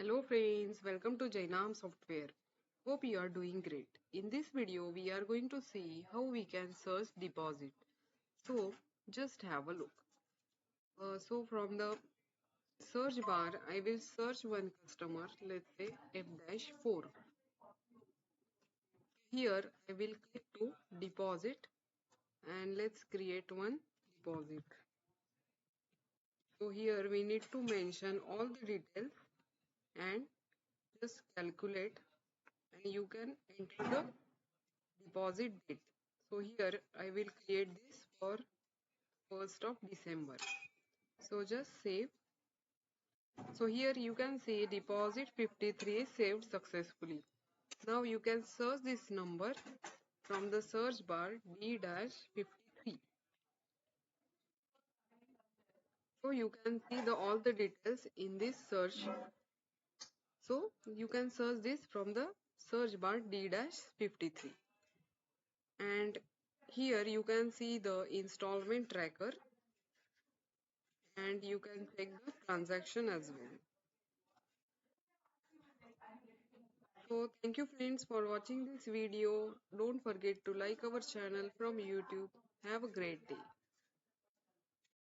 Hello friends, welcome to Jainam Software. Hope you are doing great. In this video, we are going to see how we can search deposit. So, just have a look. So from the search bar, I will search one customer, let's say F-4. Here, I will click to deposit and let's create one deposit. So here we need to mention all the details and just calculate, and you can enter the deposit date. So here I will create this for 1st of December. So just save. So here you can see deposit 53 saved successfully. Now you can search this number from the search bar D-53. So you can see all the details in this search. So you can search this from the search bar D-53. And here you can see the installment tracker, and you can check the transaction as well. So thank you friends for watching this video. Don't forget to like our channel from YouTube. Have a great day.